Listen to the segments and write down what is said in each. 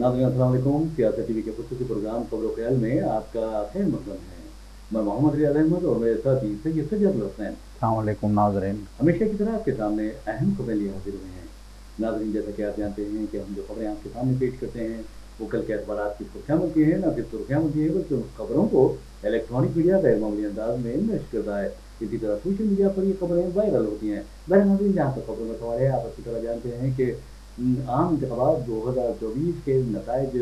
नाज़रीन अस्सलाम वालेकुम। सियासत टीवी के खुसूसी प्रोग्राम खबरों ख्याल में आपका खैर मकदम है। मैं मोहम्मद रियाज अहमद और मेरे साथी सैयद सज्जाद हुसैन। अस्सलाम वालेकुम नाज़रीन। हमेशा की तरह आपके सामने अहम खबरें लिए हाजिर हुए हैं। नाज़रीन, जैसा कि आप जानते हैं कि हम जो खबरें आपके सामने पेश करते हैं वो कल के अखबारात की सुर्खियाँ मिलती हैं, न सिर्फ सुर्खियाँ मिलती है बल्कि उन खबरों को इलेक्ट्रॉनिक मीडिया गैर मामूली अंदाज में नशर करता है। इसी तरह सोशल मीडिया पर ये खबरें वायरल होती हैं। बहरहाल नाज़रीन, जहाँ तक खबरों का सवाल है, आप अच्छी तरह जानते हैं कि आम इंतखाबात 2024 के नताइज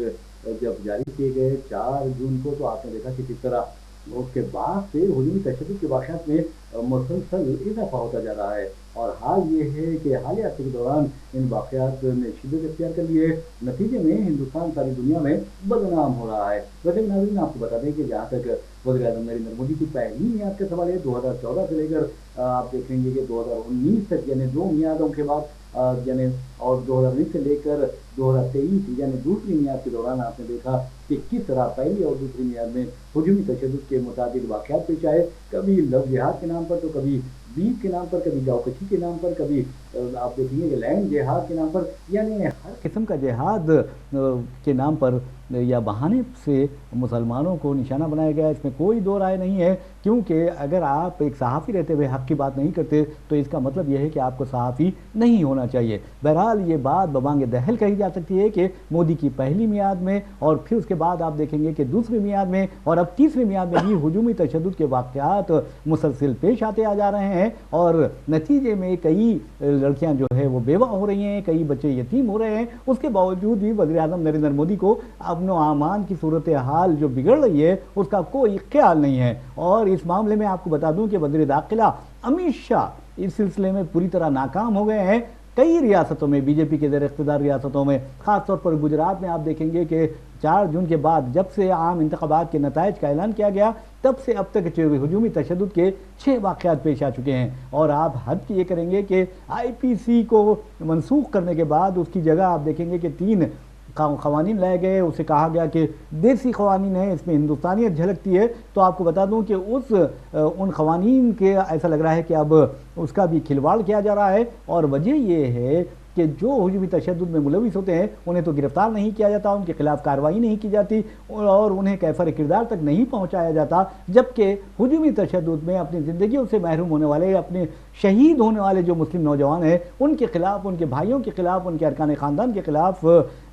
जब जारी किए गए 4 जून को, तो आपने देखा कि किस तरह उसके बाद से हुजूमी तशद्दुद के वाक़यात में मुसलसल इजाफा होता जा रहा है। और हाल ये है कि हालिया अरसे के दौरान इन वाक़यात ने शिद्दत इख्तियार कर लिए। नतीजे में हिंदुस्तान सारी दुनिया में बदनाम हो रहा है। वैसे नाज़रीन, आपको बता दें कि जहाँ तक वज़ीर-ए-आज़म नरेंद्र मोदी की पहली मियाद का सवाल है, 2014 से लेकर आप देखेंगे कि 2019 तक, यानी 2 मियादों के बाद यानी और 2019 से लेकर 2023 यानी दूसरी मियाद के दौरान आपने देखा कि किस तरह पहली और दूसरी मियाद में हुजूमी तशद्दुद के मुताबिक वाक़यात पेश आए। कभी लव जिहाद के नाम पर, तो कभी बीफ के नाम पर, कभी गाँव-कची के नाम पर, कभी आप देखेंगे कि लैंड जिहाद के नाम पर, यानी हर किस्म का जिहाद के नाम पर या बहाने से मुसलमानों को निशाना बनाया गया। इसमें कोई दो राय नहीं है, क्योंकि अगर आप एक सहाफ़ी रहते हुए हक़ की बात नहीं करते तो इसका मतलब यह है कि आपको सहाफ़ी नहीं होना चाहिए। बहरहाल ये बात बबांग दहल कही जा सकती है कि मोदी की पहली मियाद में और फिर उसके बाद आप देखेंगे कि दूसरी मियाद में और अब तीसरी मियाद में भी हुजूमी तशद्दुद के वाक़यात मुसलसल पेश आते आ जा रहे हैं। और नतीजे में कई लड़कियां जो है वो बेवा हो रही हैं, कई बच्चे यतीम हो रहे हैं। उसके बावजूद भी वज़ीर-ए-आज़म नरेंद्र मोदी को अमन व अमान की सूरत हाल जो बिगड़ रही है उसका कोई ख्याल नहीं है। और इस मामले में आपको बता दूं कि वज़ीर दाखिला अमित शाह इस सिलसिले में पूरी तरह नाकाम हो गए हैं। कई रियासतों में, बीजेपी के ज़ेर इख्तिदार रियासतों में, ख़ासतौर पर गुजरात में आप देखेंगे कि 4 जून के बाद जब से आम इंतखाबात के नताइज का ऐलान किया गया तब से अब तक हुजूमी तशद्दुद के 6 वाक़यात पेश आ चुके हैं। और आप हद ये करेंगे कि IPC को मनसूख करने के बाद उसकी जगह आप देखेंगे कि 3 क़वानीन लाए गए। उसे कहा गया कि देसी क़वानीन है, इसमें हिंदुस्तानियत झलकती है। तो आपको बता दूं कि उन क़वानीन के ऐसा लग रहा है कि अब उसका भी खिलवाड़ किया जा रहा है। और वजह यह है कि जो हुजूमी तशद्दुद में मुलविस होते हैं उन्हें तो गिरफ्तार नहीं किया जाता, उनके खिलाफ कार्रवाई नहीं की जाती और उन्हें कैफर किरदार तक नहीं पहुंचाया जाता। जबकि हुजूमी तशद्दुद में अपनी ज़िंदगियों से महरूम होने वाले, अपने शहीद होने वाले जो मुस्लिम नौजवान हैं उनके खिलाफ, उनके भाइयों के खिलाफ, उनके अरकान ख़ानदान के खिलाफ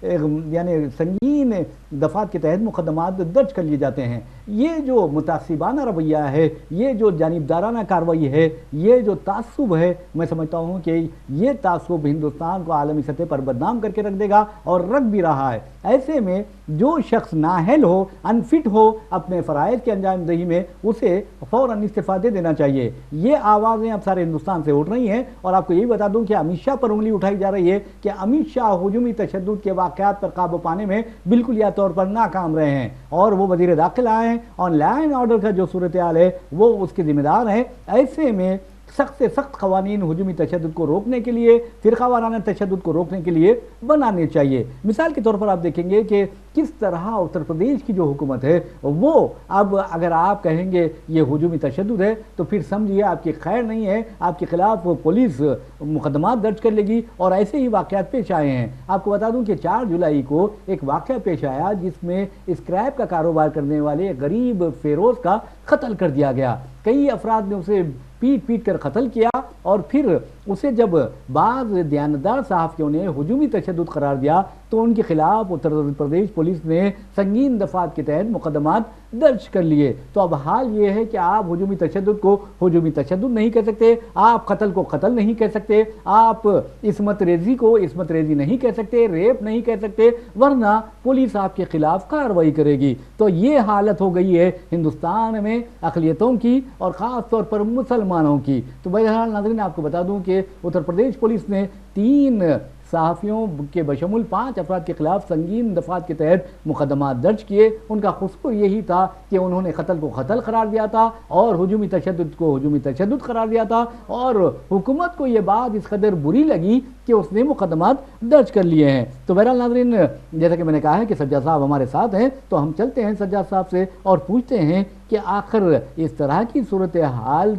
यानी संगीन दफ़ात के तहत मुकदमात दर्ज कर लिए जाते हैं। ये जो मुतासिबाना रवैया है, ये जो जानिबदाराना कार्रवाई है, ये जो तासुब है, मैं समझता हूँ कि ये तासुब हिंदुस्तान को आलमी सतह पर बदनाम करके रख देगा और रख भी रहा है। ऐसे में जो शख्स नाअहल हो, अनफिट हो अपने फ़राइज़ की अंजामदही में, उसे फ़ौरन इस्तीफ़ा दे देना चाहिए। ये आवाज़ें अब सारे हिंदुस्तान से उठ रही हैं। और आपको यही बता दूं कि अमित शाह पर उंगली उठाई जा रही है कि अमित शाह हुजूमी तशद्दुद के वाक़यात पर काबू पाने में बिल्कुलिया तौर पर नाकाम रहे हैं और वो वज़ीर दाखिला हैं और लॉ एंड ऑर्डर का जो सूरत हाल है वो उसके ज़िम्मेदार हैं। ऐसे में सख्त से सख्त क़वानीन हुजूमी तशद्दुद को रोकने के लिए, फ़िरक़ा वाराना तशद्दुद को रोकने के लिए बनाने चाहिए। मिसाल के तौर पर आप देखेंगे कि किस तरह उत्तर प्रदेश की जो हुकूमत है वो अब अगर आप कहेंगे ये हुजूमी तशद्दुद है तो फिर समझिए आपकी खैर नहीं है, आपके खिलाफ पुलिस मुकदमात दर्ज कर लेगी। और ऐसे ही वाक़यात पेश आए हैं। आपको बता दूं कि 4 जुलाई को एक वाक़या पेश आया जिसमें स्क्रैप का कारोबार करने वाले गरीब फेरोज़ का कत्ल कर दिया गया। कई अफराद ने उसे पीट पीट कर कत्ल किया और फिर उसे जब बाज़ दयानतदार सहाफ़ियों ने हुजूमी तशद्दुद करार दिया तो उनके खिलाफ उत्तर प्रदेश पुलिस ने संगीन दफ़ात के तहत मुकदमात दर्ज कर लिए। तो अब हाल ये है कि आप हुजूमी तशद्दुद को हुजूमी तशद्दुद नहीं कह सकते, आप कत्ल को कत्ल नहीं कह सकते, आप इस्मत रेज़ी को इस्मत रेज़ी नहीं कह सकते, रेप नहीं कह सकते, वरना पुलिस आपके खिलाफ कार्रवाई करेगी। तो ये हालत हो गई है हिंदुस्तान में अक़लियतों की और ख़ास तौर पर मुसलमानों की। तो बहरहाल नाज़रीन, आपको बता दूं कि उत्तर प्रदेश पुलिस ने 3 صحافیوں کے بشمول 5 افراد کے خلاف سنگین دفعات کے تحت مقدمات درج کیے۔ ان کا قصور یہی تھا کہ انہوں نے قتل کو قتل قرار دیا تھا اور ہجومی تشدد کو ہجومی تشدد قرار دیا تھا، اور حکومت کو یہ بات اس قدر بری لگی کہ اس نے مقدمات درج کر لیے ہیں۔ تو بہرحال ناظرین، جیسا کہ میں نے کہا ہے کہ سجاد صاحب ہمارے ساتھ ہیں، تو ہم چلتے ہیں سجاد صاحب سے اور پوچھتے ہیں کہ آخر اس طرح کی صورتحال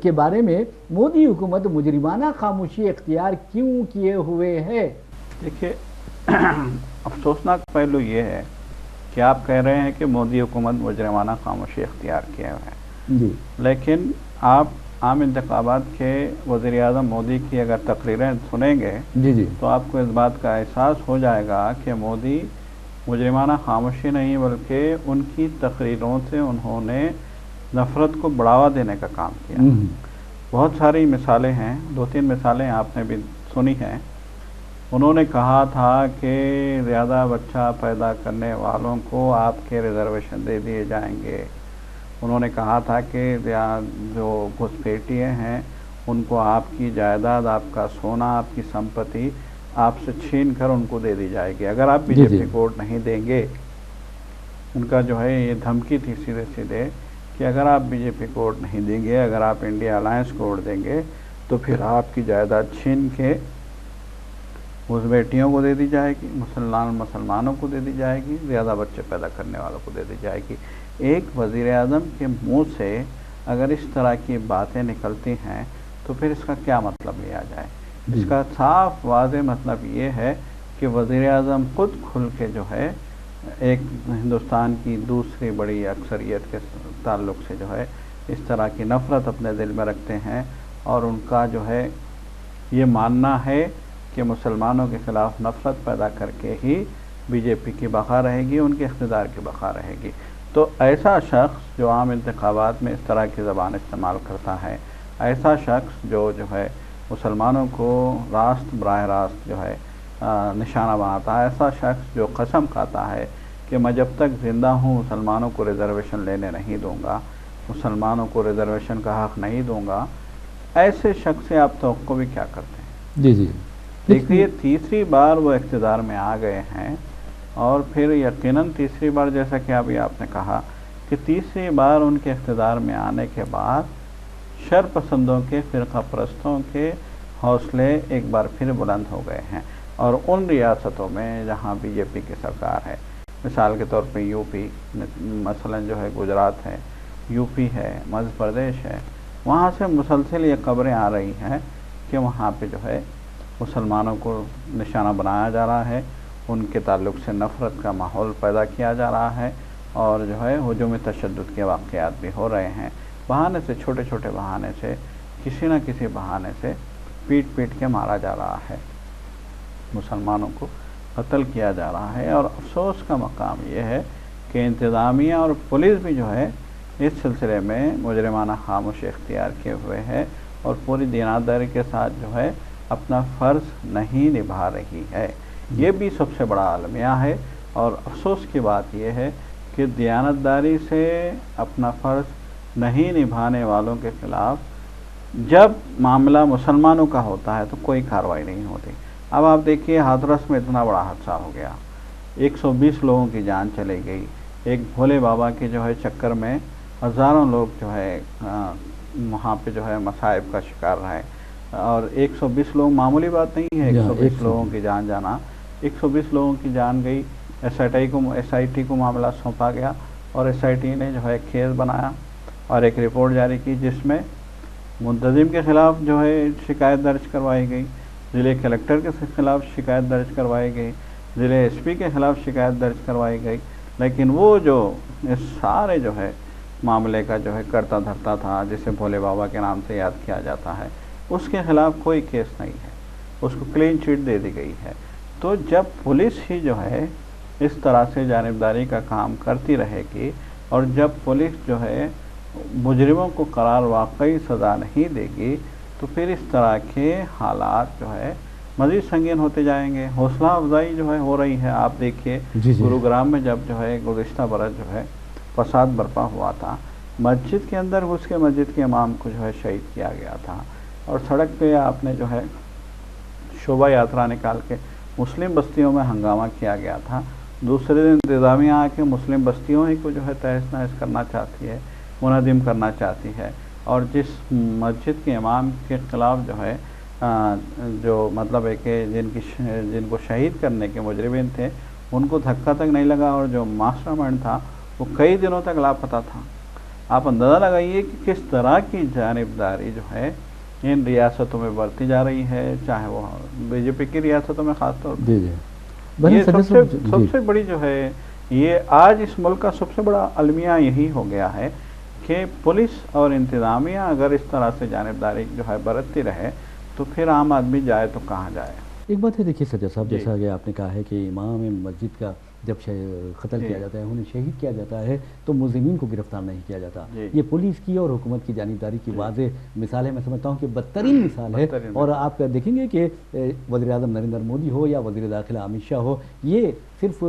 کے بارے میں مودی حکومت مجرمانہ خاموشی اختیار کیوں کیے ہوئے ہے؟ دیکھیے، افسوسناک پہلو یہ ہے کہ آپ کہہ رہے ہیں کہ مودی حکومت مجرمانہ خاموشی اختیار کیے ہوئے ہیں، جی، لیکن آپ عام انتخابات کے وزیر اعظم مودی کی اگر تقریریں سنیں گے جی تو آپ کو اس بات کا احساس ہو جائے گا کہ مودی مجرمانہ خاموشی نہیں بلکہ ان کی تقریروں سے انہوں نے نفرت کو بڑھاوا دینے کا کام کیا۔ بہت ساری مثالیں ہیں، 2-3 مثالیں آپ نے بھی سنی ہیں۔ انہوں نے کہا تھا کہ زیادہ بچہ پیدا کرنے والوں کو آپ کے ریزرویشن دے دیے جائیں گے۔ انہوں نے کہا تھا کہ جو گھسپیٹیے ہیں ان کو آپ کی جائیداد، آپ کا سونا، آپ کی سمپتی آپ سے چھین کر ان کو دے دی جائے گی اگر آپ بی جے پی کو ووٹ نہیں دیں گے۔ ان کا جو ہے یہ دھمکی تھی سیدھے سیدھے کہ اگر آپ بی جے پی کو ووٹ نہیں دیں گے، اگر آپ انڈیا الائنس کو ووٹ دیں گے تو پھر آپ کی جائیداد چھین کے اس بیٹیوں کو دے دی جائے گی، مسلمانوں کو دے دی جائے گی، زیادہ بچے پیدا کرنے والوں کو دے دی جائے گی۔ ایک وزیر اعظم کے منہ سے اگر اس طرح کی باتیں نکلتی ہیں تو پھر اس کا کیا مطلب لیا جائے؟ اس کا صاف واضح مطلب یہ ہے کہ وزیر اعظم خود کھل کے جو ہے ایک ہندوستان کی دوسری بڑی اکثریت کے تعلق سے جو ہے اس طرح کی نفرت اپنے دل میں رکھتے ہیں، اور ان کا جو ہے یہ ماننا ہے کہ مسلمانوں کے خلاف نفرت پیدا کر کے ہی بی جے پی کی بقا رہے گی، ان کے اقتدار کی بقا رہے گی۔ تو ایسا شخص جو عام انتخابات میں اس طرح کی زبان استعمال کرتا ہے، ایسا شخص جو ہے مسلمانوں کو براہ راست جو ہے نشانہ بناتا ہے، ایسا شخص جو قسم کھاتا ہے کہ میں جب تک زندہ ہوں مسلمانوں کو ریزرویشن لینے نہیں دوں گا، مسلمانوں کو ریزرویشن کا حق نہیں دوں گا، ایسے شخص سے آپ توقع بھی کیا کرتے ہیں؟ جی دیکھیے، تیسری بار وہ اقتدار میں آ گئے ہیں، اور پھر یقیناً تیسری بار جیسا کہ ابھی آپ نے کہا کہ تیسری بار ان کے اقتدار میں آنے کے بعد شر پسندوں کے، فرقہ پرستوں کے حوصلے ایک بار پھر بلند ہو گئے ہیں، اور ان ریاستوں میں جہاں بی جے پی کی سرکار ہے، مثال کے طور پہ یو پی، مثلا جو ہے گجرات ہے، یو پی ہے، مدھیہ پردیش ہے، وہاں سے مسلسل یہ خبریں آ رہی ہیں کہ وہاں پہ جو ہے مسلمانوں کو نشانہ بنایا جا رہا ہے، ان کے تعلق سے نفرت کا ماحول پیدا کیا جا رہا ہے، اور جو ہے ہجوم تشدد کے واقعات بھی ہو رہے ہیں۔ بہانے سے، چھوٹے چھوٹے بہانے سے، کسی نہ کسی بہانے سے پیٹ کے مارا جا رہا ہے، مسلمانوں کو قتل کیا جا رہا ہے۔ اور افسوس کا مقام یہ ہے کہ انتظامیہ اور پولیس بھی جو ہے اس سلسلے میں مجرمانہ خاموشی اختیار کیے ہوئے ہے، اور پوری دیانتداری کے ساتھ جو ہے اپنا فرض نہیں نبھا رہی ہے۔ یہ بھی سب سے بڑا المیہ ہے، اور افسوس کی بات یہ ہے کہ دیانتداری سے اپنا فرض نہیں نبھانے والوں کے خلاف جب معاملہ مسلمانوں کا ہوتا ہے تو کوئی کارروائی نہیں ہوتی۔ اب آپ دیکھیے، ہاتھرس میں اتنا بڑا حادثہ ہو گیا، 120 لوگوں کی جان چلی گئی، ایک بھولے بابا کے جو ہے چکر میں ہزاروں لوگ جو ہے وہاں پہ جو ہے مصائب کا شکار رہے، اور 120 لوگ معمولی بات نہیں ہے، 120 لوگوں کی جان جانا، 120 لوگوں کی جان گئی۔ ایس آئی ٹی کو معاملہ سونپا گیا، اور ایس آئی ٹی نے جو ہے کیس بنایا اور ایک رپورٹ جاری کی جس میں منتظم کے خلاف جو ہے شکایت درج کروائی گئی، ضلع کلکٹر کے خلاف شکایت درج کروائی گئی، ضلع ایس پی کے خلاف شکایت درج کروائی گئی، لیکن وہ جو اس سارے جو ہے معاملے کا جو ہے کرتا دھرتا تھا، جسے بھولے بابا کے نام سے یاد کیا جاتا ہے، اس کے خلاف کوئی کیس نہیں ہے، اس کو کلین چٹ دے دی گئی ہے۔ تو جب پولیس ہی جو ہے اس طرح سے جانبداری کا کام کرتی رہے گی، اور جب پولیس جو ہے مجرموں کو قرار واقعی سزا نہیں دے گی، تو پھر اس طرح کے حالات جو ہے مزید سنگین ہوتے جائیں گے۔ حوصلہ افزائی جو ہے ہو رہی ہے، آپ دیکھیے گروگرام میں جب جو ہے گزشتہ برس جو ہے فساد برپا ہوا تھا، مسجد کے اندر گھس کے مسجد کے امام کو جو ہے شہید کیا گیا تھا، اور سڑک پہ آپ نے جو ہے शोभा यात्रा निकाल के मुस्लिम बस्तियों में हंगामा किया गया था। दूसरे दिन इंतज़ामिया आके मुस्लिम बस्तियों ही को जो है तहस नहस करना चाहती है, मुनहदिम करना चाहती है, और जिस मस्जिद के इमाम के ख़िलाफ़ जो है जो मतलब है कि जिनको शहीद करने के मुजरिमीन थे उनको धक्का तक नहीं लगा, और जो मास्टरमाइंड था वो कई दिनों तक लापता था। आप अंदाज़ा लगाइए कि किस तरह की जानिबदारी जो है इन रियासतों में बढ़ती जा रही है, चाहे वो बीजेपी की रियासतों में ख़ास तौर पर। ये सबसे बड़ी जो है, ये आज इस मुल्क का सबसे बड़ा अलमिया यही हो गया है कि पुलिस और इंतज़ामिया अगर इस तरह से जानिबदारी जो है बरतती रहे तो फिर आम आदमी जाए तो कहाँ जाए। एक बात है, देखिए सज्जा साहब, जैसा कि आपने कहा है कि इमाम मस्जिद का जब कत्ल किया जाता है, उन्हें शहीद किया जाता है, तो मुज़लिमीन को गिरफ्तार नहीं किया जाता। ये पुलिस की और हुकूमत की जानिबदारी की वाज़ेह मिसाल है। मैं समझता हूँ कि बदतरीन मिसाल है। और आप देखेंगे कि वज़ीर-ए-आज़म नरेंद्र मोदी हो या वज़ीर दाखिला अमित शाह हो, ये सिर्फ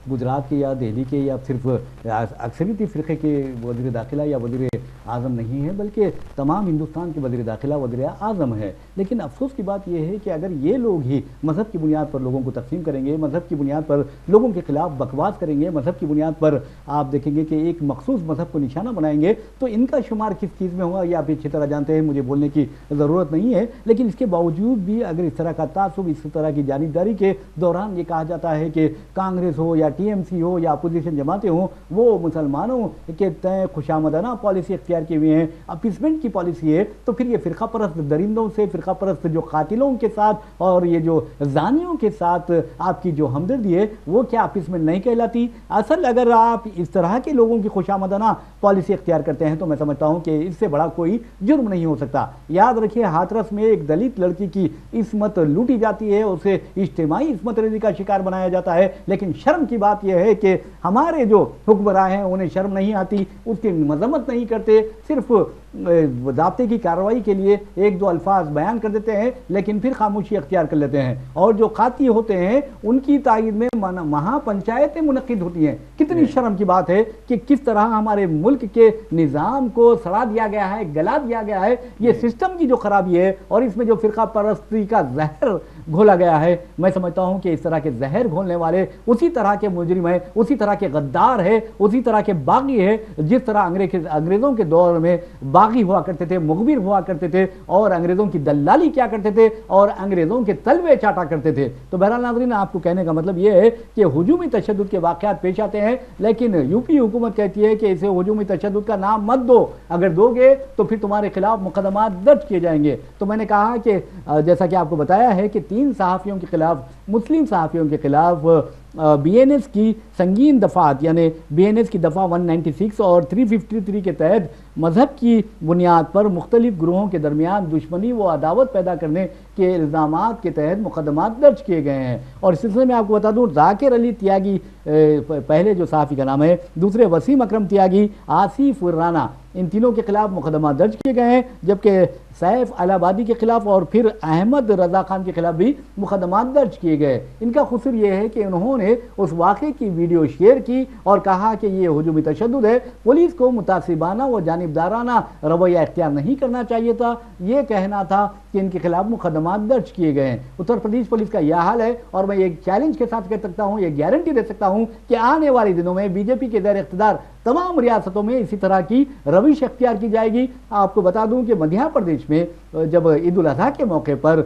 गुजरात के या दिल्ली के या सिर्फ अक्सरियती फ़िरक़े के वज़ीर दाखिला या वज़ीर आज़म नहीं है, बल्कि तमाम हिंदुस्तान के वज़ीर दाखिला वज़ीर आज़म है। लेकिन अफसोस की बात यह है कि अगर ये लोग ही मज़हब की बुनियाद पर लोगों को तकसीम करेंगे, मज़हब की बुनियाद पर लोगों के ख़िलाफ़ बकवास करेंगे, मज़हब की बुनियाद पर आप देखेंगे कि एक मखसूस मज़हब को निशाना बनाएंगे, तो इनका शुमार किस चीज़ में हुआ ये आप अच्छी तरह जानते हैं, मुझे बोलने की ज़रूरत नहीं है। लेकिन इसके बावजूद भी अगर इस तरह का तासुब, इस तरह की जानिबदारी के दौरान ये कहा जाता है कि कांग्रेस हो या टीएमसी हो या अपोजिशन जमातें हों, वो मुसलमानों के तय खुशामदाना पॉलिसी अख्तियार की हुई है, अपीसमेंट की पॉलिसी है, तो फिर ये फ़िरका परस्त दरिंदों से, फ़िरका परस्त जो कातिलों के साथ और ये जो जानियों के साथ आपकी जो हमदर्दी है, वो क्या अपीसमेंट नहीं कहलाती? असल अगर आप इस तरह के लोगों की खुशामदाना पॉलिसी अख्तियार करते हैं तो मैं समझता हूँ कि इससे बड़ा कोई जुर्म नहीं हो सकता। याद रखिए, हाथरस में एक दलित लड़की की इस्मत लूटी जाती है, उसे इज्तिमाई इस्मत रेज़ी का शिकार बनाया जाता है, लेकिन शर्म की बात यह है कि हमारे जो हुक्मरान हैं उन्हें शर्म नहीं आती, उसकी मजम्मत नहीं करते, सिर्फ ज़ाब्ते की कार्रवाई के लिए एक दो अल्फाज बयान कर देते हैं, लेकिन फिर खामोशी अख्तियार कर लेते हैं। और जो काती होते हैं उनकी तायीद में महापंचायतें मुनक्किद होती हैं। कितनी शर्म की बात है कि किस तरह हमारे मुल्क के निज़ाम को सड़ा दिया गया है, गला दिया गया है। ये सिस्टम की जो खराबी है और इसमें जो फ़िरका परस्ती का जहर घोला गया है, मैं समझता हूँ कि इस तरह के जहर घोलने वाले उसी तरह के मुजरिम है, उसी तरह के गद्दार है, उसी तरह के बागी है, जिस तरह अंग्रेज़ों के दौर में बागी हुआ करते थे, मुखबिर हुआ करते थे और अंग्रेज़ों की दलाली किया करते थे और अंग्रेज़ों के तलवे चाटा करते थे। तो बहरहाल नाज़रीन, आपको कहने का मतलब ये है कि हुजूमी तशद्दुद के वाक़यात पेश आते हैं, लेकिन यूपी हुकूमत कहती है कि इसे हुजूमी तशद्दुद का नाम मत दो, अगर दोगे तो फिर तुम्हारे खिलाफ मुकदमा दर्ज किए जाएंगे। तो मैंने कहा कि जैसा कि आपको बताया है कि 3 सहाफ़ियों के खिलाफ, मुस्लिम सहाफ़ियों के खिलाफ BNS की संगीन दफ़ात यानी BNS की दफ़ा 196 और 353 के तहत मज़हब की बुनियाद पर मुख्तलिफ ग्रोहों के दरमियान दुश्मनी व अदावत पैदा करने के इल्ज़ामात के तहत मुकदमात दर्ज किए गए हैं। और इस सिलसिले में आपको बता दूँ, ज़ाकिर अली त्यागी पहले जो सहाफ़ी का नाम है, दूसरे वसीम अकरम त्यागी, आसिफ राना, इन तीनों के खिलाफ मुकदमा दर्ज किए गए हैं, जबकि सैफ अलाहाबादी के खिलाफ और फिर अहमद रज़ा खान के खिलाफ भी मुकदमा दर्ज किए गए। इनका क़सूर यह है कि उन्होंने उस वाक़े की वीडियो शेयर की और कहा कि ये हुजूमी तशद्दुद है, पुलिस को मुतासिबाना व जानिबदाराना रवैया इख्तियार नहीं करना चाहिए था, ये कहना था कि इनके खिलाफ मुकदमा दर्ज किए गए हैं। उत्तर प्रदेश पुलिस का यह हाल है और मैं ये चैलेंज के साथ कह सकता हूँ, ये गारंटी दे सकता हूँ कि आने वाले दिनों में बीजेपी के ज़ेर इख्तियार तमाम रियासतों में इसी तरह की रविश अख्तियार की जाएगी। आपको बता दूं कि मध्य प्रदेश में जब ईद उल अज़हा के मौके पर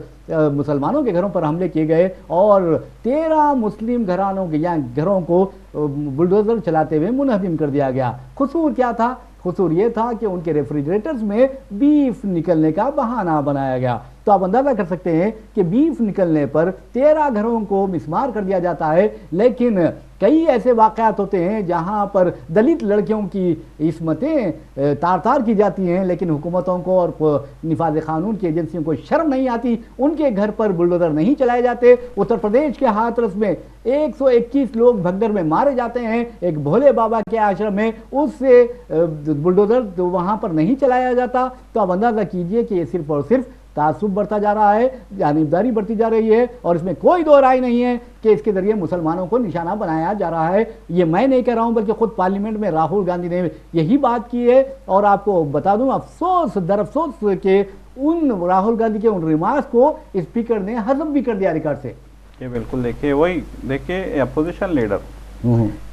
मुसलमानों के घरों पर हमले किए गए और 13 मुस्लिम घरानों के या घरों को बुलडोज़र चलाते हुए मुनहदिम कर दिया गया। कसूर क्या था? कसूर ये था कि उनके रेफ्रिजरेटर्स में बीफ निकलने का बहाना बनाया गया। तो आप अंदाज़ा कर सकते हैं कि बीफ निकलने पर 13 घरों को मिस्मार कर दिया जाता है, लेकिन कई ऐसे वाक़यात होते हैं जहां पर दलित लड़कियों की इस्मतें तार तार की जाती हैं, लेकिन हुकूमतों को और निफाज क़ानून की एजेंसियों को शर्म नहीं आती, उनके घर पर बुलडोज़र नहीं चलाए जाते। उत्तर प्रदेश के हाथरस में 121 लोग भगदड़ में मारे जाते हैं एक भोले बाबा के आश्रम में, उससे बुलडोज़र तो वहाँ पर नहीं चलाया जाता। तो आप अंदाज़ा कीजिए कि ये सिर्फ और सिर्फ तासुब बढ़ता जा रहा है, जानिबदारी बढ़ती जा रही है और इसमें कोई दो राय नहीं है कि इसके जरिए मुसलमानों को निशाना बनाया जा रहा है। ये मैं नहीं कह रहा हूं, बल्कि खुद पार्लियामेंट में राहुल गांधी ने यही बात की है। और आपको बता दूं, अफसोस दर अफसोस के उन राहुल गांधी के उन रिमार्क्स को स्पीकर ने हजम भी कर दिया रिकॉर्ड से। ये बिल्कुल देखिए, वही देखिए अपोजिशन लीडर,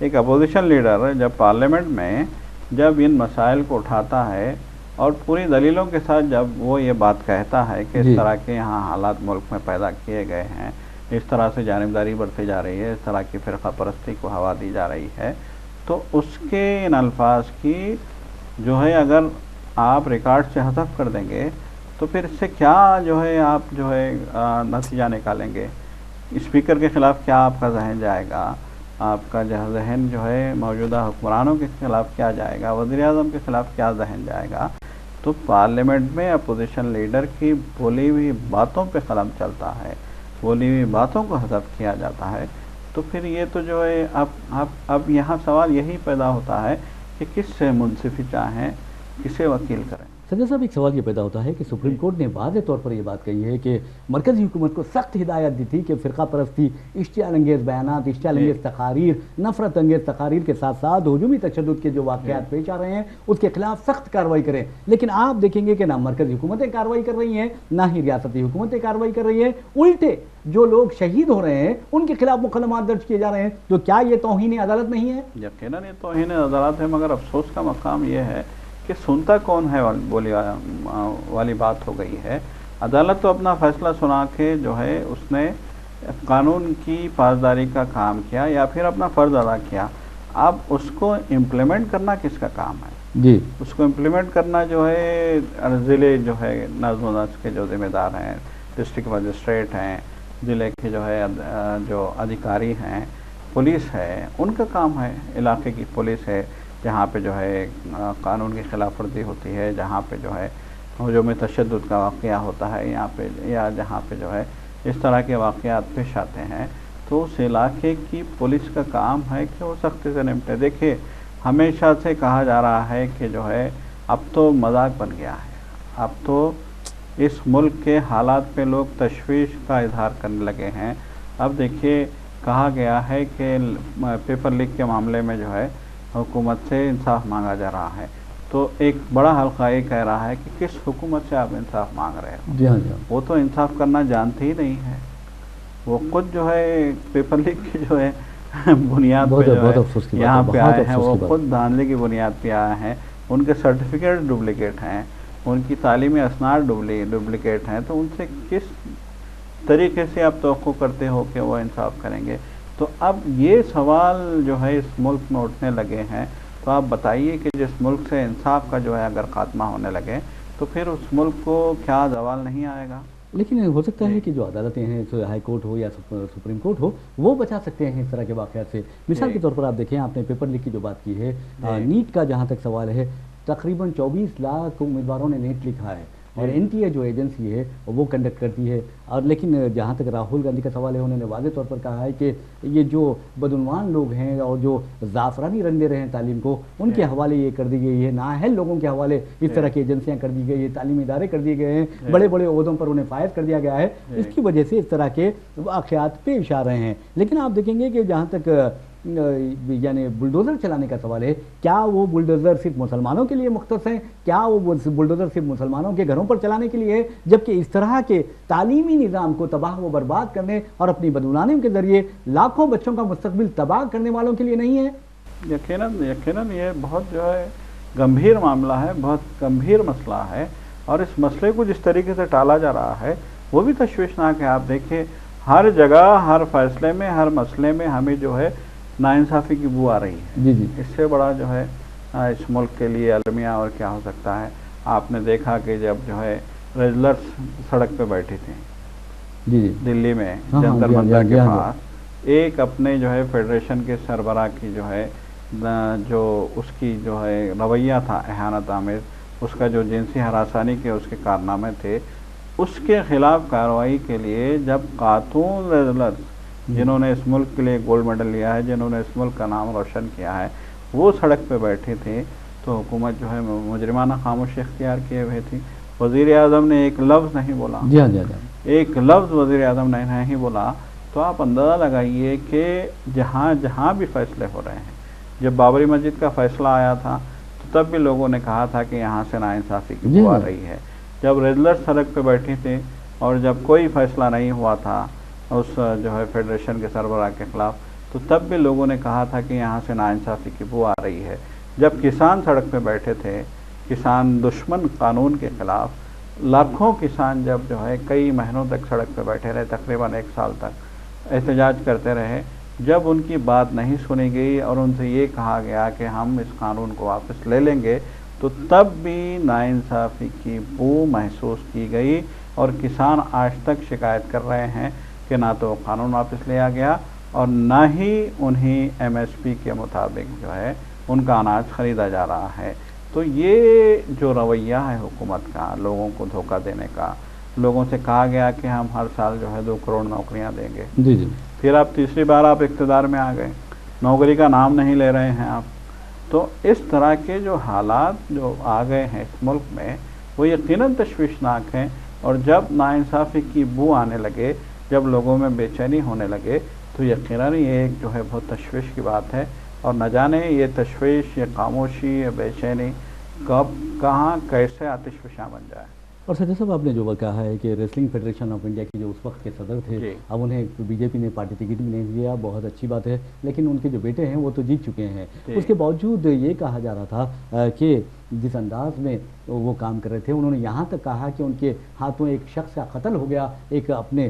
एक अपोजिशन लीडर जब पार्लियामेंट में जब इन मसाइल को उठाता है और पूरी दलीलों के साथ जब वो ये बात कहता है कि इस तरह के यहाँ हालात मुल्क में पैदा किए गए हैं, इस तरह से जानिबदारी बरती जा रही है, इस तरह की फ़िरका परस्ती को हवा दी जा रही है, तो उसके इन अल्फाज की जो है अगर आप रिकॉर्ड से हज़फ कर देंगे तो फिर इससे क्या जो है आप जो है नतीजा निकालेंगे। स्पीकर के ख़िलाफ़ क्या आपका जहन जाएगा, आपका जहन जो है मौजूदा हुक्मरानों के ख़िलाफ़ क्या जाएगा, वज़ीर-ए-आज़म के ख़िलाफ़ क्या जहन जाएगा। तो पार्लियामेंट में अपोजिशन लीडर की बोली हुई बातों पे कलम चलता है, बोली हुई बातों को हज़फ किया जाता है। तो फिर ये तो जो है अब यहाँ सवाल यही पैदा होता है कि किससे मुंसिफी चाहें, किसे वकील करें। संजय साहब, एक सवाल ये पैदा होता है कि सुप्रीम कोर्ट ने वाज़ेह तौर पर ये बात कही है कि मरकज़ी हुकूमत को सख्त हिदायत दी थी कि फ़िरका परस्ती, इश्तियाल अंगेज़ बयानात, इश्तियाल अंगेज़ तकारीर, नफ़रत अंगेज़ तकारीर के साथ साथ हुजूमी तशद्दुद के जो वाक़यात पेश आ रहे हैं उसके खिलाफ सख्त कार्रवाई करें। लेकिन आप देखेंगे कि ना मरकज़ी हुकूमतें कार्रवाई कर रही हैं, ना ही रियासती हुकूमतें कार्रवाई कर रही हैं, उल्टे जो लोग शहीद हो रहे हैं उनके खिलाफ मुकदमात दर्ज किए जा रहे हैं। तो क्या ये तौहीन अदालत नहीं है? यकीनन ये तौहीन अदालत है, मगर अफसोस का मकाम ये है कि सुनता कौन है बोली वाली बात हो गई है। अदालत तो अपना फैसला सुना के जो है उसने कानून की पासदारी का काम किया या फिर अपना फ़र्ज़ अदा किया। अब उसको इम्प्लीमेंट करना किसका काम है जी? उसको इम्प्लीमेंट करना जो है ज़िले जो है नज़्म व नस्क़ के जो ज़िम्मेदार हैं, डिस्ट्रिक्ट मजिस्ट्रेट हैं, ज़िले के जो है जो अधिकारी हैं, पुलिस है, उनका काम है। इलाके की पुलिस है जहाँ पे जो है कानून की खिलाफ वर्जी होती है, जहाँ पे जो है हुजूम तशद्दुद का वाक़या होता है यहाँ पे, या जहाँ पे जो है इस तरह के वाक़यात पेश आते हैं, तो उस इलाके की पुलिस का काम है कि वो सख्ती से निपटे। देखिए, हमेशा से कहा जा रहा है कि जो है अब तो मजाक बन गया है, अब तो इस मुल्क के हालात पे लोग तशवीश का इजहार करने लगे हैं। अब देखिए, कहा गया है कि पेपर लीक के मामले में जो है हुकूमत से इंसाफ मांगा जा रहा है, तो एक बड़ा हल्का ये कह रहा है कि किस हुकूमत से आप इंसाफ मांग रहे हो। जी हाँ, वो तो इंसाफ करना जानती ही नहीं है। वो खुद जो है पेपर लीक की जो है बुनियाद पे जो है यहाँ पे आए हैं, वो खुद धांधली की बुनियाद पे आए हैं, उनके सर्टिफिकेट डुप्लिकेट हैं, उनकी तालीमी असनाद डुप्लिकेट हैं, तो उनसे किस तरीके से आप तवक्को करते हो कि वो इंसाफ करेंगे। तो अब ये सवाल जो है इस मुल्क में उठने लगे हैं, तो आप बताइए कि जिस मुल्क से इंसाफ का जो है अगर खात्मा होने लगे तो फिर उस मुल्क को क्या जवाल नहीं आएगा। लेकिन हो सकता है कि जो अदालतें हैं, तो हाई कोर्ट हो या सुप्रीम कोर्ट हो, वो बचा सकते हैं इस तरह के वाक़यात से। मिसाल के तौर पर आप देखें, आपने पेपर लीक की जो बात की है, नीट का जहाँ तक सवाल है, तकरीबन 24 लाख उम्मीदवारों ने नीट लिखा है और एनटीए जो एजेंसी है वो कंडक्ट करती है। और लेकिन जहाँ तक राहुल गांधी का सवाल है, उन्होंने वाज़ेह तौर पर कहा है कि ये जो बदउनवान लोग हैं और जो ज़ाफ़रानी रंग दे रहे हैं तालीम को, उनके हवाले ये कर दी गई है, नाअहल लोगों के हवाले इस तरह की एजेंसियाँ कर दी गई है, तालीमी इदारे कर दिए गए हैं, बड़े बड़े ओहदों पर उन्हें फायद कर दिया गया है। इसकी वजह से इस तरह के वाक़यात पेश आ रहे हैं। लेकिन आप देखेंगे कि जहाँ तक यानी बुलडोज़र चलाने का सवाल है, क्या वो बुलडोज़र सिर्फ मुसलमानों के लिए मुख्तस हैं? क्या वो बुलडोज़र सिर्फ मुसलमानों के घरों पर चलाने के लिए है? जबकि इस तरह के तालीमी निज़ाम को तबाह व बर्बाद करने और अपनी बदुलाने के ज़रिए लाखों बच्चों का मुस्तकबिल तबाह करने वालों के लिए नहीं है। यकीनन ये बहुत जो है गंभीर मामला है, बहुत गंभीर मसला है, और इस मसले को जिस तरीके से टाला जा रहा है वो भी तशवीशनाक है। आप देखिए, हर जगह, हर फैसले में, हर मसले में हमें जो है नाइंसाफ़ी की बू आ रही है। जी जी। इससे बड़ा जो है इस मुल्क के लिए अलमिया और क्या हो सकता है। आपने देखा कि जब जो है रेजलर्स सड़क पे बैठे थे जी जी दिल्ली में, जंतर मंतर के पास, एक अपने जो है फेडरेशन के सरबराह की जो है जो उसकी जो है रवैया था एहानत आमेज़, उसका जो जिनसी हरासानी के उसके कारनामे थे, उसके ख़िलाफ़ कार्रवाई के लिए जब खातून रेजलर्स जिन्होंने इस मुल्क के लिए गोल्ड मेडल लिया है, जिन्होंने इस मुल्क का नाम रोशन किया है, वो सड़क पे बैठे थे, तो हुकूमत जो है मुजरिमाना खामोशी इख्तियार किए हुए थी। वज़ीर-ए-आज़म ने एक लफ्ज़ नहीं बोला, एक लफ्ज़ वज़ीर-ए-आज़म ने नहीं बोला। तो आप अंदाज़ा लगाइए कि जहाँ जहाँ भी फैसले हो रहे हैं, जब बाबरी मस्जिद का फ़ैसला आया था तो तब भी लोगों ने कहा था कि यहाँ से नाइंसाफ़ी की बू आ रही है। جب ریگولر سڑک پہ بیٹھی تھی اور جب کوئی فیصلہ نہیں ہوا تھا اس جو ہے فیڈریشن کے سربراہ کے خلاف، تو تب بھی لوگوں نے کہا تھا کہ یہاں سے ناانصافی کی بو آ رہی ہے۔ جب کسان سڑک پہ بیٹھے تھے، کسان دشمن قانون کے خلاف، لاکھوں کسان جب جو ہے کئی مہینوں تک سڑک پہ بیٹھے رہے، تقریباً 1 سال تک احتجاج کرتے رہے، جب ان کی بات نہیں سنی گئی اور ان سے یہ کہا گیا کہ ہم اس قانون کو واپس لے لیں گے، تو تب بھی ناانصافی کی بو محسوس کی گئی، اور کسان آج تک شکایت کر رہے ہیں کہ نہ تو قانون واپس لیا گیا اور نہ ہی انہیں MSP کے مطابق جو ہے ان کا اناج خریدا جا رہا ہے۔ تو یہ جو رویہ ہے حکومت کا، لوگوں کو دھوکہ دینے کا، لوگوں سے کہا گیا کہ ہم ہر سال جو ہے 2 کروڑ نوکریاں دیں گے، جی پھر آپ تیسری بار آپ اقتدار میں آ گئے، نوکری کا نام نہیں لے رہے ہیں آپ۔ تو اس طرح کے جو حالات جو آ گئے ہیں اس ملک میں، وہ یقیناً تشویشناک ہیں، اور جب ناانصافی کی بو آنے لگے، جب لوگوں میں بے چینی ہونے لگے، تو یقیناً یہ ایک جو ہے بہت تشویش کی بات ہے، اور نہ جانے یہ تشویش، یہ خاموشی، یہ بے چینی کب کہاں کیسے آتش فشاں بن جائے۔ اور سجاد صاحب، آپ نے جو کہا ہے کہ ریسلنگ فیڈریشن آف انڈیا کے جو اس وقت کے صدر تھے، جی۔ اب انہیں BJP نے پارٹی ٹکٹ بھی نہیں دیا، بہت اچھی بات ہے، لیکن ان کے جو بیٹے ہیں وہ تو جیت چکے ہیں۔ جی۔ اس کے باوجود یہ کہا جا رہا تھا کہ جس انداز میں وہ کام کر رہے تھے، انہوں نے یہاں تک کہا کہ ان کے ہاتھوں ایک شخص کا قتل ہو گیا، ایک اپنے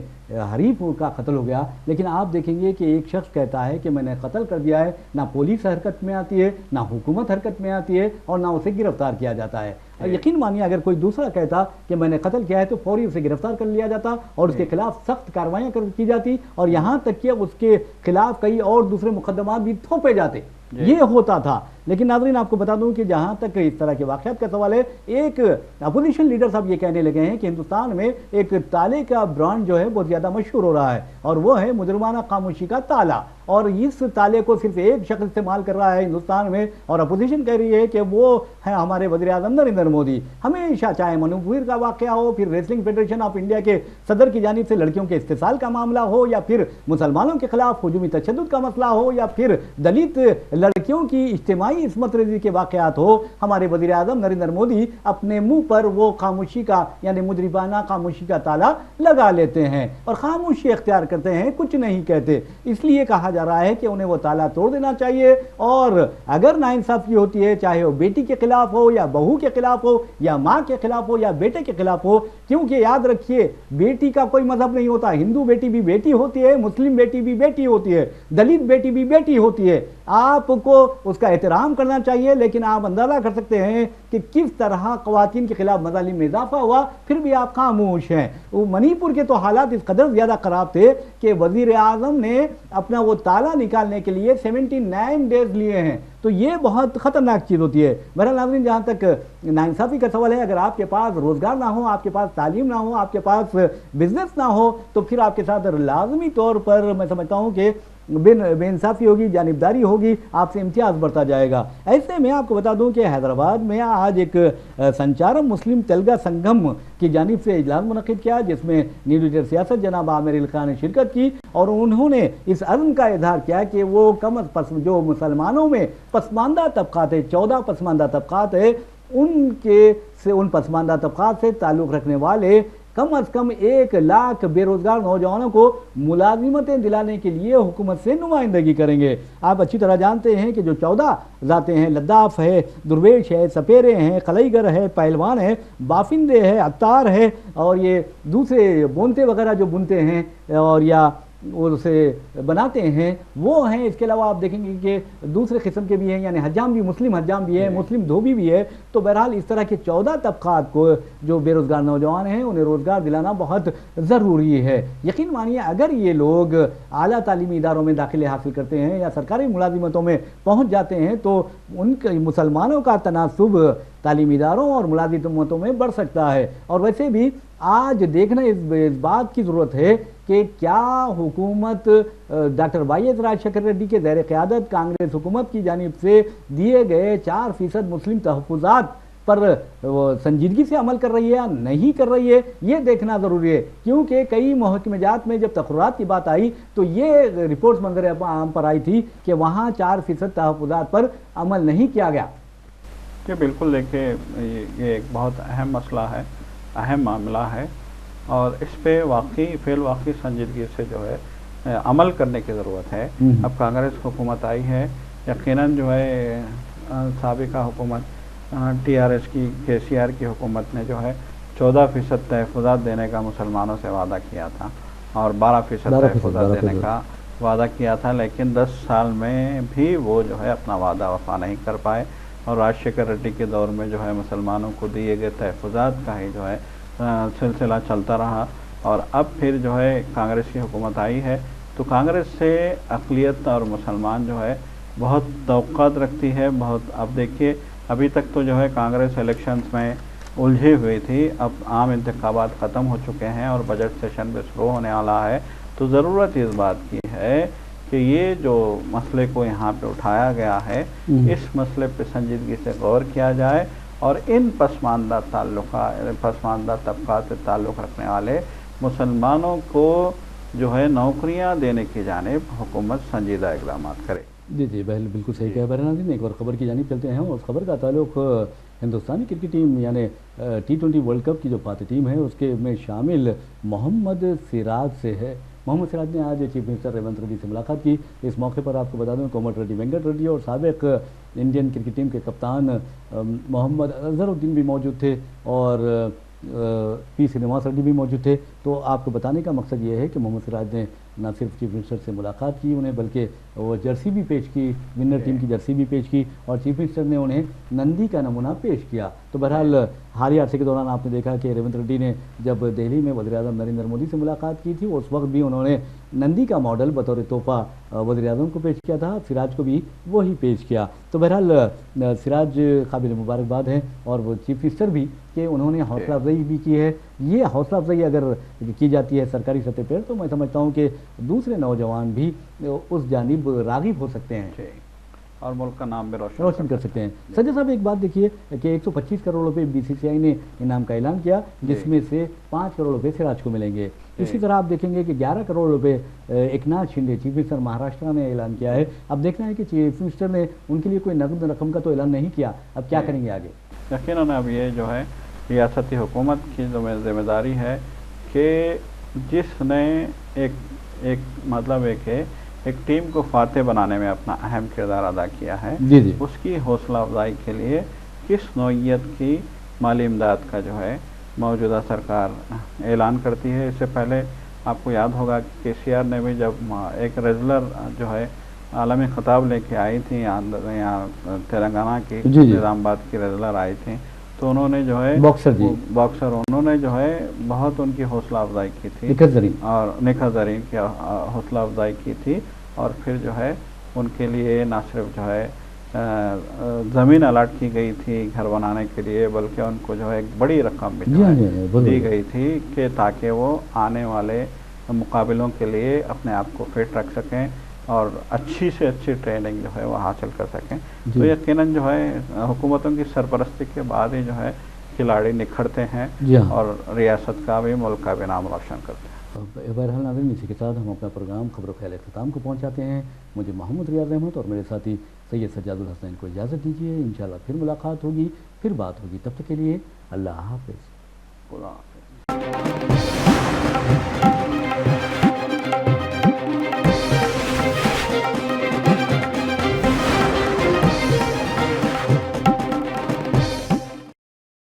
حریف کا قتل ہو گیا، لیکن آپ دیکھیں گے کہ ایک شخص کہتا ہے کہ میں نے قتل کر دیا ہے، نہ پولیس حرکت میں آتی ہے، نہ حکومت حرکت میں آتی ہے، اور نہ اسے گرفتار کیا جاتا ہے۔ یقین مانیے اگر کوئی دوسرا کہتا کہ میں نے قتل کیا ہے تو فوری اسے گرفتار کر لیا جاتا اور اس کے خلاف سخت کارروائیاں کی جاتی، اور یہاں تک کہ اس کے خلاف کئی اور دوسرے مقدمات بھی تھوپے جاتے، یہ ہوتا تھا۔ لیکن ناظرین، آپ کو بتا دوں کہ جہاں تک اس طرح کے واقعات کا سوال ہے، ایک اپوزیشن لیڈر صاحب یہ کہنے لگے ہیں کہ ہندوستان میں ایک تالے کا برانڈ جو ہے بہت زیادہ مشہور ہو رہا ہے، اور وہ ہے مجرمانہ خاموشی کا تالا، اور اس تالے کو صرف ایک شخص استعمال کر رہا ہے ہندوستان میں، اور اپوزیشن کہہ رہی ہے کہ وہ ہے ہمارے وزیر اعظم نریندر مودی۔ ہمیشہ چاہے منوپور کا واقعہ ہو، پھر ریسلنگ فیڈریشن آف انڈیا کے صدر کی جانب سے لڑکیوں کے استحصال کا معاملہ ہو، یا پھر مسلمانوں کے خلاف ہجومی تشدد کا مسئلہ ہو، یا پھر دلت لڑکیوں کی اجتماعی عصمت ریزی کے واقعات ہو، ہمارے وزیر اعظم نریندر مودی اپنے منہ پر وہ خاموشی کا یعنی مجرمانہ خاموشی کا تالا لگا لیتے ہیں اور خاموشی اختیار کرتے ہیں، کچھ نہیں کہتے۔ اس لیے کہا جا رہا ہے کہ انہیں وہ تالا توڑ دینا چاہیے، اور اگر ناانصافی ہوتی ہے، چاہے وہ بیٹی کے خلاف ہو یا بہو کے خلاف ہو یا ماں کے خلاف ہو یا بیٹے کے خلاف ہو، کیونکہ یاد رکھیے بیٹی کا کوئی مذہب نہیں ہوتا، ہندو بیٹی بھی بیٹی ہوتی ہے، مسلم بیٹی بھی بیٹی ہوتی ہے، دلت بیٹی بھی بیٹی ہوتی ہے۔ آپ کو اس کا احترام کرنا چاہیے، لیکن آپ اندازہ کر سکتے ہیں کہ کس طرح خواتین کے خلاف مظالم میں اضافہ ہوا، پھر بھی آپ خاموش ہیں۔ منی پور کے تو حالات اس قدر زیادہ خراب تھے کہ وزیر اعظم نے اپنا وہ تالا نکالنے کے لیے 79 ڈیز لیے ہیں، تو یہ بہت خطرناک چیز ہوتی ہے۔ بہرحال ناظرین، جہاں تک ناانصافی کا سوال ہے، اگر آپ کے پاس روزگار نہ ہو، آپ کے پاس تعلیم نہ ہو، آپ کے پاس بزنس نہ ہو، تو پھر آپ کے ساتھ لازمی طور پر میں سمجھتا ہوں کہ بے انصافی ہوگی، جانبداری ہوگی، آپ سے امتیاز بڑھتا جائے گا۔ ایسے میں آپ کو بتا دوں کہ حیدرآباد میں آج ایک سنچارم مسلم تلگا سنگم کی جانب سے اجلاس منعقد کیا، جس میں نیڈ لیڈر سیاست جناب عامر علی خان نے شرکت کی، اور انہوں نے اس عزم کا اظہار کیا کہ وہ جو مسلمانوں میں پسماندہ طبقات ہے، 14 پسماندہ طبقات ہے، ان پسماندہ طبقات سے تعلق رکھنے والے کم از کم 1 لاکھ بے روزگار نوجوانوں کو ملازمتیں دلانے کے لیے حکومت سے نمائندگی کریں گے۔ آپ اچھی طرح جانتے ہیں کہ جو 14 ذاتیں ہیں، لداف ہے، درویش ہے، سپیرے ہیں، خلیگر ہے، پہلوان ہے، بافندے ہے، عطار ہے، اور یہ دوسرے بونتے وغیرہ جو بنتے ہیں اور یا اسے بناتے ہیں وہ ہیں۔ اس کے علاوہ آپ دیکھیں گے کہ دوسرے قسم کے بھی ہیں، یعنی حجام بھی، مسلم حجام بھی ہے، مسلم دھوبی بھی ہے۔ تو بہرحال اس طرح کے 14 طبقات کو جو بے روزگار نوجوان ہیں انہیں روزگار دلانا بہت ضروری ہے۔ یقین مانیے اگر یہ لوگ اعلیٰ تعلیمی اداروں میں داخلے حاصل کرتے ہیں یا سرکاری ملازمتوں میں پہنچ جاتے ہیں تو ان کے مسلمانوں کا تناسب تعلیمی اداروں اور ملازمتوں میں بڑھ سکتا ہے۔ اور ویسے بھی آج دیکھنا اس بات کی ضرورت ہے کہ کیا حکومت ڈاکٹر وائی ایس راجشیکھر ریڈی کے زیر قیادت کانگریس حکومت کی جانب سے دیے گئے 4% مسلم تحفظات پر سنجیدگی سے عمل کر رہی ہے یا نہیں کر رہی ہے، یہ دیکھنا ضروری ہے، کیونکہ کئی محکمہ جات میں جب تقررات کی بات آئی تو یہ رپورٹس منظر عام پر آئی تھی کہ وہاں 4% تحفظات پر عمل نہیں کیا گیا۔ کہ بالکل دیکھیں یہ ایک بہت اہم مسئلہ ہے، اہم معاملہ ہے اور اس پہ فی الواقعی سنجیدگی سے جو ہے عمل کرنے کی ضرورت ہے۔ اب کانگریس حکومت آئی ہے، یقیناً جو ہے سابقہ حکومت ٹی آر ایس کی KCR کی حکومت نے جو ہے 14% تحفظات دینے کا مسلمانوں سے وعدہ کیا تھا اور 12% تحفظات دینے کا وعدہ کیا تھا، لیکن 10 سال میں بھی وہ جو ہے اپنا وعدہ وفا نہیں کر پائے اور راجشیکھر ریڈی کے دور میں جو ہے مسلمانوں کو دیے گئے تحفظات کا ہی جو ہے سلسلہ چلتا رہا، اور اب پھر جو ہے کانگریس کی حکومت آئی ہے تو کانگریس سے اقلیت اور مسلمان جو ہے بہت توقعات رکھتی ہے بہت۔ اب دیکھیے ابھی تک تو جو ہے کانگریس الیکشنز میں الجھی ہوئی تھی، اب عام انتخابات ختم ہو چکے ہیں اور بجٹ سیشن بھی شروع ہونے والا ہے، تو ضرورت اس بات کی ہے کہ یہ جو مسئلے کو یہاں پہ اٹھایا گیا ہے اس مسئلے پہ سنجیدگی سے غور کیا جائے اور ان پسماندہ طبقات سے تعلق رکھنے والے مسلمانوں کو جو ہے نوکریاں دینے کی جانب حکومت سنجیدہ اقدامات کرے۔ جی بالکل صحیح کہا بہرحال ناظرین، ایک اور خبر کی جانب چلتے ہیں اور اس خبر کا تعلق ہندوستانی کرکٹ ٹیم یعنی T20 ورلڈ کپ کی جو فاتح ٹیم ہے اس کے میں شامل محمد سراج سے ہے۔ محمد سراج نے آج چیف منسٹر ریونت ریڈی سے ملاقات کی۔ اس موقع پر آپ کو بتا دوں کومٹ ریڈی وینکٹ ریڈی اور سابق انڈین کرکٹ ٹیم کے کپتان محمد اظہر الدین بھی موجود تھے اور پی سرینواس ریڈی بھی موجود تھے۔ تو آپ کو بتانے کا مقصد یہ ہے کہ محمد سراج نے نہ صرف چیف منسٹر سے ملاقات کی انہیں، بلکہ وہ جرسی بھی پیش کی، ونر ٹیم کی جرسی بھی پیش کی اور چیف منسٹر نے انہیں نندی کا نمونہ پیش کیا۔ تو بہرحال حالیہ عرصے کے دوران آپ نے دیکھا کہ ریونت ریڈی نے جب دہلی میں وزیر اعظم نریندر مودی سے ملاقات کی تھی اس وقت بھی انہوں نے نندی کا ماڈل بطور تحفہ وزیر اعظم کو پیش کیا تھا، سراج کو بھی وہی پیش کیا۔ تو بہرحال سراج قابل مبارکباد ہیں اور وہ چیف منسٹر بھی کہ انہوں نے حوصلہ افزائی بھی کی ہے۔ یہ حوصلہ افزائی اگر کی جاتی ہے سرکاری سطح پر تو میں سمجھتا ہوں کہ دوسرے نوجوان بھی اس جانب راغب ہو سکتے ہیں اور ملک کا نام بھی روشن کر سکتے ہیں۔ سجا صاحب ایک بات دیکھیے کہ 125 کروڑ روپے BCCI نے انعام کا اعلان کیا جس میں سے 5 کروڑ روپے سراج کو ملیں گے۔ اسی طرح آپ دیکھیں گے کہ 11 کروڑ روپے ایکناتھ شنڈے چیف منسٹر مہاراشٹر نے اعلان کیا ہے۔ اب دیکھنا ہے کہ چیف منسٹر نے ان کے لیے کوئی نقد رقم کا تو اعلان نہیں کیا، اب کیا کریں گے آگے؟ یقیناً اب یہ جو ہے ریاستی حکومت کی ذمہ داری ہے کہ جس نے ایک ٹیم کو فاتح بنانے میں اپنا اہم کردار ادا کیا ہے اس کی حوصلہ افزائی کے لیے کس نوعیت کی مالی امداد کا جو ہے موجودہ سرکار اعلان کرتی ہے۔ اس سے پہلے آپ کو یاد ہوگا کہ KCR نے بھی جب ایک ریزلر جو ہے عالمی خطاب لے کے آئی تھی یہاں تلنگانہ کی نظام آباد کی ریزلر آئی تھی تو انہوں نے جو ہے باکسر انہوں نے جو ہے بہت ان کی حوصلہ افزائی کی تھی اور نکھت زرین کی حوصلہ افزائی کی تھی اور پھر جو ہے ان کے لیے نہ صرف جو ہے زمین الاٹ کی گئی تھی گھر بنانے کے لیے بلکہ ان کو جو ہے ایک بڑی رقم بھی دی گئی تھی کہ تاکہ وہ آنے والے مقابلوں کے لیے اپنے آپ کو فٹ رکھ سکیں اور اچھی سے اچھی ٹریننگ جو ہے وہ حاصل کر سکیں۔ تو یقیناً جو ہے حکومتوں کی سرپرستی کے بعد ہی جو ہے کھلاڑی نکھرتے ہیں اور ریاست کا بھی ملک کا بھی نام روشن کرتے ہیں۔ بہرحال ناظرین اسی کے ساتھ ہم اپنا پروگرام خبر و خیال اختتام کو پہنچاتے ہیں۔ مجھے محمد ریاض احمد اور میرے ساتھی سید سجاد الحسین کو اجازت دیجیے، انشاءاللہ پھر ملاقات ہوگی، پھر بات ہوگی، تب تک کے لیے اللہ حافظ۔ خدا حافظ۔